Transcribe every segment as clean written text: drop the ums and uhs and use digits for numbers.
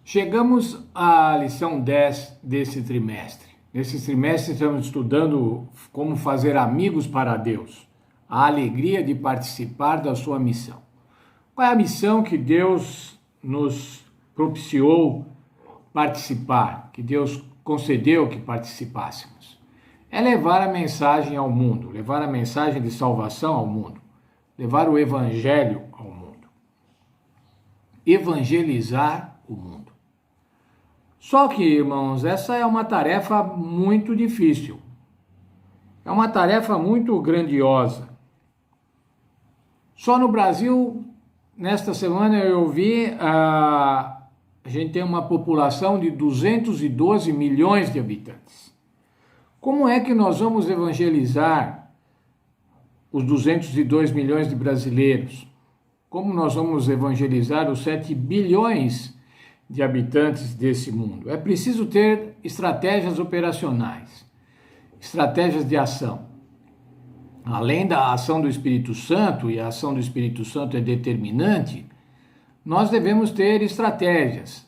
Chegamos à lição 10 desse trimestre. Nesse trimestre estamos estudando como fazer amigos para Deus, a alegria de participar da sua missão. Qual é a missão que Deus nos propiciou participar, que Deus concedeu que participássemos? É levar a mensagem ao mundo, levar a mensagem de salvação ao mundo, levar o evangelho ao mundo, evangelizar o mundo. Só que, irmãos, essa é uma tarefa muito difícil. É uma tarefa muito grandiosa. Só no Brasil, nesta semana eu vi, a gente tem uma população de 212 milhões de habitantes. Como é que nós vamos evangelizar os 202 milhões de brasileiros? Como nós vamos evangelizar os 7 bilhões de habitantes desse mundo? É preciso ter estratégias operacionais, estratégias de ação. Além da ação do Espírito Santo, e a ação do Espírito Santo é determinante, nós devemos ter estratégias,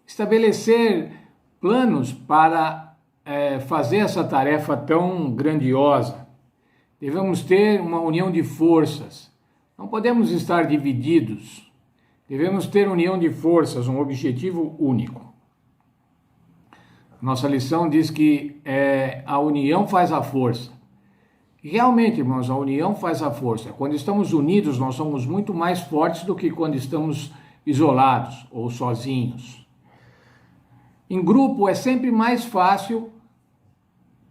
estabelecer planos para fazer essa tarefa tão grandiosa. Devemos ter uma união de forças, não podemos estar divididos. Devemos ter união de forças, um objetivo único. Nossa lição diz que a união faz a força. E realmente, irmãos, a união faz a força. Quando estamos unidos, nós somos muito mais fortes do que quando estamos isolados ou sozinhos. Em grupo é sempre mais fácil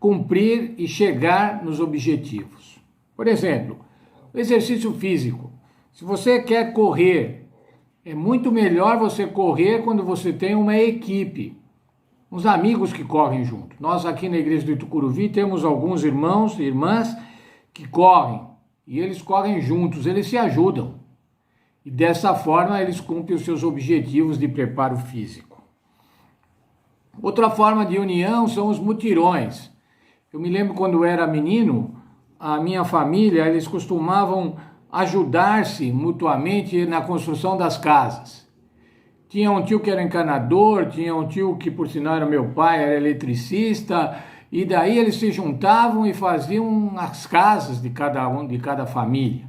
cumprir e chegar nos objetivos. Por exemplo, o exercício físico. Se você quer correr, é muito melhor você correr quando você tem uma equipe, uns amigos que correm junto. Nós aqui na igreja do Itucuruvi temos alguns irmãos e irmãs que correm, e eles correm juntos, eles se ajudam. E dessa forma eles cumprem os seus objetivos de preparo físico. Outra forma de união são os mutirões. Eu me lembro quando eu era menino, a minha família, eles costumavam ajudar-se mutuamente na construção das casas. Tinha um tio que era encanador, tinha um tio que, por sinal, era meu pai, era eletricista, e daí eles se juntavam e faziam as casas de cada família.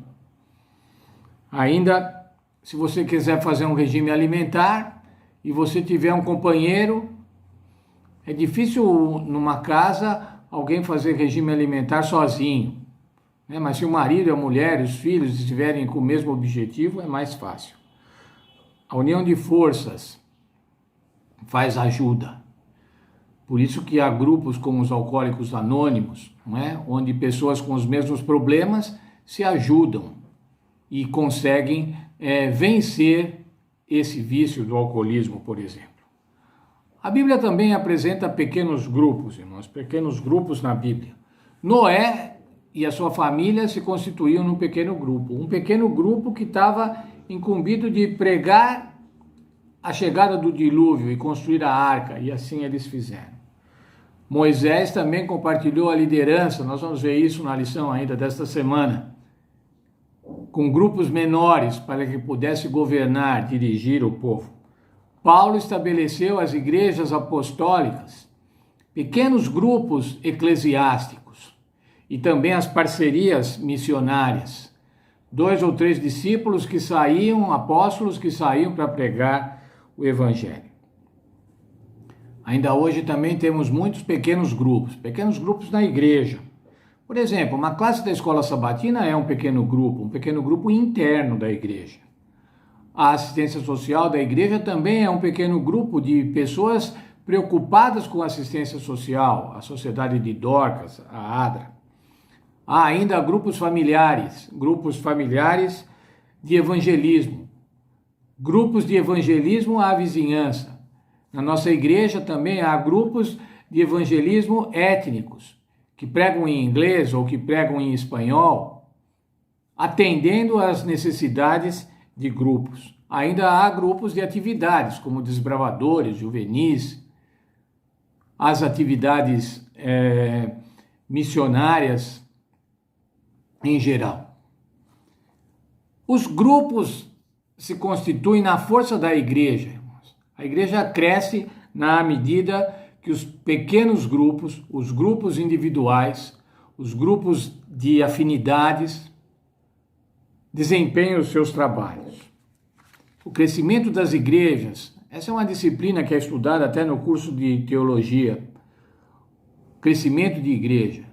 Ainda, se você quiser fazer um regime alimentar e você tiver um companheiro, é difícil numa casa alguém fazer regime alimentar sozinho. Mas se o marido, a mulher e os filhos estiverem com o mesmo objetivo, é mais fácil. A união de forças faz ajuda. Por isso que há grupos como os Alcoólicos Anônimos, onde pessoas com os mesmos problemas se ajudam e conseguem vencer esse vício do alcoolismo, por exemplo. A Bíblia também apresenta pequenos grupos, irmãos, pequenos grupos na Bíblia. Noé e a sua família se constituíam num pequeno grupo. Um pequeno grupo que estava incumbido de pregar a chegada do dilúvio e construir a arca, e assim eles fizeram. Moisés também compartilhou a liderança, nós vamos ver isso na lição ainda desta semana, com grupos menores para que pudesse governar, dirigir o povo. Paulo estabeleceu as igrejas apostólicas, pequenos grupos eclesiásticos, e também as parcerias missionárias. 2 ou 3 discípulos que saíam, apóstolos que saíam para pregar o evangelho. Ainda hoje também temos muitos pequenos grupos na igreja. Por exemplo, uma classe da escola sabatina é um pequeno grupo interno da igreja. A assistência social da igreja também é um pequeno grupo de pessoas preocupadas com assistência social, a Sociedade de Dorcas, a ADRA. Há ainda grupos familiares de evangelismo, grupos de evangelismo à vizinhança. Na nossa igreja também há grupos de evangelismo étnicos, que pregam em inglês ou que pregam em espanhol, atendendo às necessidades de grupos. Ainda há grupos de atividades, como desbravadores, juvenis, as atividades missionárias em geral. Os grupos se constituem na força da igreja, irmãos. A igreja cresce na medida que os pequenos grupos, os grupos individuais, os grupos de afinidades desempenham os seus trabalhos. O crescimento das igrejas, essa é uma disciplina que é estudada até no curso de teologia. Crescimento de igreja.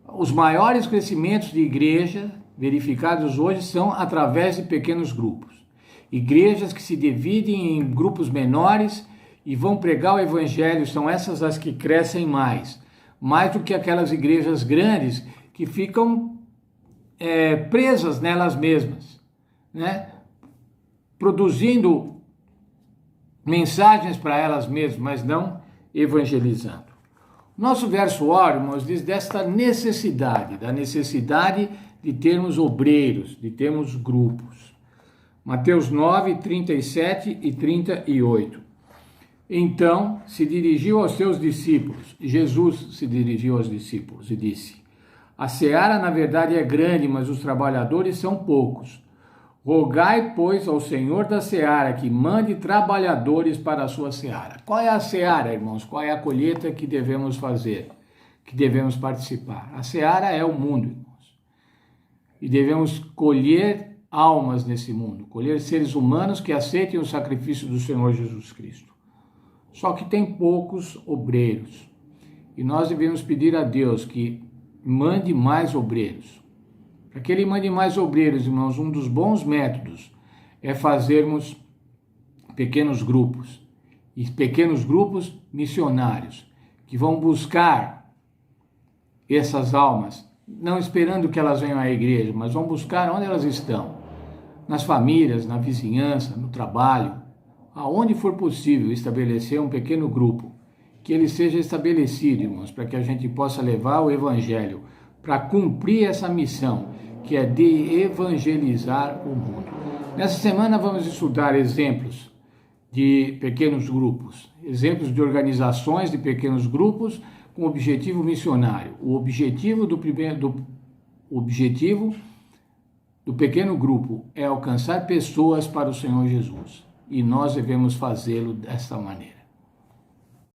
Os maiores crescimentos de igreja verificados hoje são através de pequenos grupos. Igrejas que se dividem em grupos menores e vão pregar o evangelho, são essas as que crescem mais do que aquelas igrejas grandes que ficam presas nelas mesmas, né? Produzindo mensagens para elas mesmas, mas não evangelizando. Nosso verso ora, irmãos, diz da necessidade de termos obreiros, de termos grupos. Mateus 9, 37 e 38. Então se dirigiu aos seus discípulos, Jesus se dirigiu aos discípulos e disse: a seara na verdade é grande, mas os trabalhadores são poucos. Rogai, pois, ao Senhor da seara que mande trabalhadores para a sua seara. Qual é a seara, irmãos? Qual é a colheita que devemos fazer, que devemos participar? A seara é o mundo, irmãos. E devemos colher almas nesse mundo, colher seres humanos que aceitem o sacrifício do Senhor Jesus Cristo. Só que tem poucos obreiros. E nós devemos pedir a Deus que mande mais obreiros. Para que Ele mande mais obreiros, irmãos, um dos bons métodos é fazermos pequenos grupos. E pequenos grupos missionários, que vão buscar essas almas, não esperando que elas venham à igreja, mas vão buscar onde elas estão. Nas famílias, na vizinhança, no trabalho, aonde for possível estabelecer um pequeno grupo, que ele seja estabelecido, irmãos, para que a gente possa levar o evangelho, para cumprir essa missão, que é de evangelizar o mundo. Nessa semana vamos estudar exemplos de pequenos grupos, exemplos de organizações de pequenos grupos com objetivo missionário. O objetivo do pequeno grupo é alcançar pessoas para o Senhor Jesus. E nós devemos fazê-lo desta maneira.